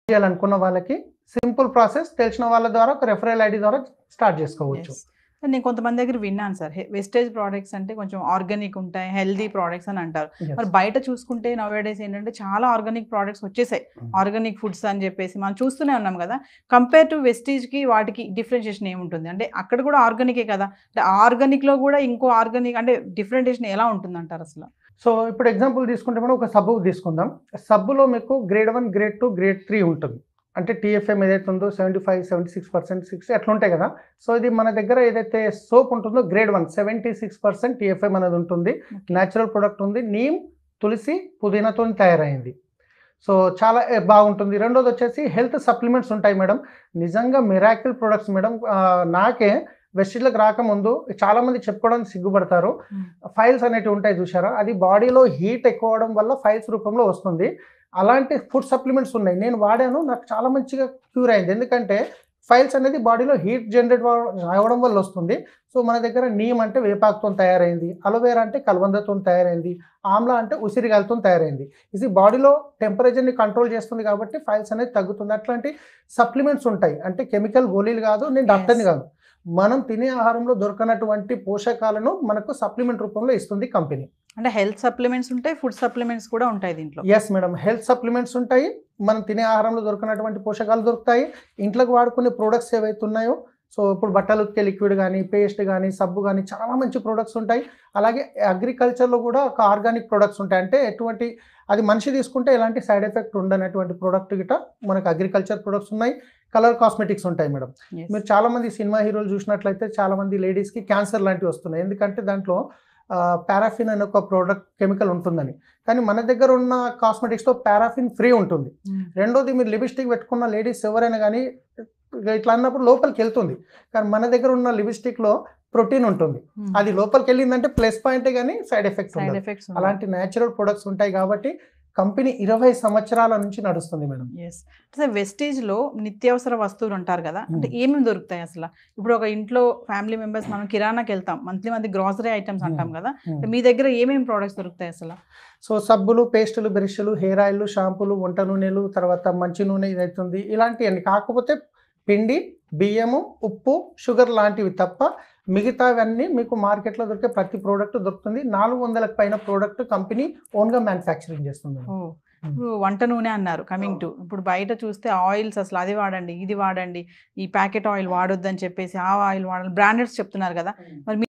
చేయాలనుకున్న వాళ్ళకి simple process తెలిసిన వాళ్ళ ద్వారా ఒక రెఫరల్ ఐడి ద్వారా స్టార్ట్ చేసుకోవచ్చు. నేను కొంతమంది దగ్గర విన్నాను సార్, వెస్టేజ్ ప్రోడక్ట్స్ అంటే కొంచెం ఆర్గానిక్ ఉంటాయి, హెల్దీ ప్రోడక్ట్స్ అని అంటారు. మరి బయట చూసుకుంటే నౌవేడేస్ ఏంటంటే చాలా ఆర్గానిక్ ప్రోడక్ట్స్ వచ్చేసాయి, ఆర్గానిక్ ఫుడ్స్ అని చెప్పేసి మనం చూస్తూనే ఉన్నాం కదా. కంపేర్ టు వెస్టేజ్కి వాటికి డిఫరెన్షియేషన్ ఏముంటుంది? అంటే అక్కడ కూడా ఆర్గానికే కదా, అంటే ఆర్గానిక్లో కూడా ఇంకో ఆర్గానిక్ అంటే డిఫరెంటేషన్ ఎలా ఉంటుంది అంటారు అసలు? సో ఇప్పుడు ఎగ్జాంపుల్ తీసుకుంటే మనం ఒక సబ్బు తీసుకుందాం. సబ్బులో మీకు గ్రేడ్ 1, గ్రేడ్ 2, గ్రేడ్ 3 ఉంటుంది. అంటే టీఎఫ్ఎం ఏదైతే ఉందో 75, 76%, 60 అట్లా ఉంటాయి కదా. సో ఇది మన దగ్గర ఏదైతే సోప్ ఉంటుందో గ్రేడ్ 1 76% టీఎఫ్ఎం అనేది ఉంటుంది. న్యాచురల్ ప్రొడక్ట్ ఉంది. నీమ్, తులసి, పుదీనాతో తయారైంది. సో చాలా బాగుంటుంది. రెండోది వచ్చేసి హెల్త్ సప్లిమెంట్స్ ఉంటాయి మేడం. నిజంగా మిరాకిల్ ప్రొడక్ట్స్ మేడం. నాకే వెస్టేజ్లకు రాకముందు చాలా మంది చెప్పుకోవడానికి సిగ్గుపడతారు. ఫైల్స్ అనేటివి ఉంటాయి చూసారా, అది బాడీలో హీట్ ఎక్కువ అవడం వల్ల ఫైల్స్ రూపంలో వస్తుంది. అలాంటి ఫుడ్ సప్లిమెంట్స్ ఉన్నాయి, నేను వాడాను, నాకు చాలా మంచిగా క్యూర్ అయింది. ఎందుకంటే ఫైల్స్ అనేది బాడీలో హీట్ జనరేట్ అవ్వడం వల్ల వస్తుంది. సో మన దగ్గర నీమ్ అంటే వేపాకుతో తయారైంది, అలోవేరా అంటే కల్వందతో తయారైంది, ఆమ్లా అంటే ఉసిరిగాయలతో తయారైంది. ఇది బాడీలో టెంపరేచర్ని కంట్రోల్ చేస్తుంది కాబట్టి ఫైల్స్ అనేది తగ్గుతుంది. అట్లాంటి సప్లిమెంట్స్ ఉంటాయి. అంటే కెమికల్ గోళీలు కాదు, నేను డాక్టర్ని కాదు. మనం తినే ఆహారంలో దొరకనటువంటి పోషకాలను మనకు సప్లిమెంట్ రూపంలో ఇస్తుంది కంపెనీ. అంటే హెల్త్ సప్లిమెంట్స్ ఉంటాయి, ఫుడ్ సప్లిమెంట్స్ కూడా ఉంటాయి దీంట్లో. ఎస్ మేడం, హెల్త్ సప్లిమెంట్స్ ఉంటాయి, మనం తినే ఆహారంలో దొరకనటువంటి పోషకాలు దొరుకుతాయి. ఇంట్లోకి వాడుకునే ప్రోడక్ట్స్ ఏవైతే ఉన్నాయో, సో ఇప్పుడు బట్టలు ఉతికే లిక్విడ్ కానీ, పేస్ట్ కానీ, సబ్బు కానీ చాలా మంచి ప్రోడక్ట్స్ ఉంటాయి. అలాగే అగ్రికల్చర్లో కూడా ఒక ఆర్గానిక్ ప్రోడక్ట్స్ ఉంటాయి. అంటే ఎటువంటి అది మనిషి తీసుకుంటే ఎలాంటి సైడ్ ఎఫెక్ట్ ఉండనటువంటి ప్రోడక్ట్ గిట మనకు అగ్రికల్చర్ ప్రొడక్ట్స్ ఉన్నాయి. కలర్ కాస్మెటిక్స్ ఉంటాయి మేడం. మీరు చాలా మంది సినిమా హీరోలు చూసినట్లయితే చాలా మంది లేడీస్కి క్యాన్సర్ లాంటివి వస్తున్నాయి. ఎందుకంటే దాంట్లో పారాఫిన్ అనే ఒక ప్రోడక్ట్ కెమికల్ ఉంటుందని. కానీ మన దగ్గర ఉన్న కాస్మెటిక్స్లో పారాఫిన్ ఫ్రీ ఉంటుంది. రెండోది మీరు లిప్స్టిక్ పెట్టుకున్న లేడీస్ ఎవరైనా కానీ ఇట్లా అన్నప్పుడు లోపలికి వెళ్తుంది. కానీ మన దగ్గర ఉన్న లిప్స్టిక్లో ప్రోటీన్ ఉంటుంది, అది లోపలికి వెళ్ళిందంటే ప్లస్ పాయింటే కానీ సైడ్ ఎఫెక్ట్స్ ఉంటాయి. అలాంటి న్యాచురల్ ప్రొడక్ట్స్ ఉంటాయి కాబట్టి కంపెనీ 20 సంవత్సరాల నుంచి నడుస్తుంది మేడం. వెస్టేజ్లో నిత్యావసర వస్తువులు అంటారు కదా, అంటే ఏమేమి దొరుకుతాయి అసలు? ఇప్పుడు ఒక ఇంట్లో ఫ్యామిలీ మెంబర్స్ మనం కిరాణాకి వెళ్తాం, మంత్లీ గ్రాసరీ ఐటమ్స్ అంటాం కదా, మీ దగ్గర ఏమేమి ప్రోడక్ట్స్ దొరుకుతాయి అసలు? సో సబ్బులు, పేస్టులు, బ్రష్లు, హెయిర్ ఆయిల్, షాంపూలు, వంట నూనెలు, తర్వాత మంచి నూనె ఇదవుతుంది, ఇలాంటివన్నీ. కాకపోతే పిండి, బియ్యము, ఉప్పు, షుగర్ లాంటివి తప్ప మిగతావన్నీ మీకు మార్కెట్లో దొరికే ప్రతి ప్రోడక్ట్ దొరుకుతుంది. 400లకు పైన ప్రోడక్ట్ కంపెనీ ఓన్గా మ్యానుఫ్యాక్చరింగ్ చేస్తుంది. ఇప్పుడు వంట నూనె అన్నారు, కమింగ్ టు ఇప్పుడు బయట చూస్తే ఆయిల్స్ అసలు అది వాడండి, ఇది వాడండి, ఈ ప్యాకెట్ ఆయిల్ వాడొద్దని చెప్పేసి ఆ ఆయిల్ వాడాలి, బ్రాండెడ్స్ చెప్తున్నారు కదా. మరి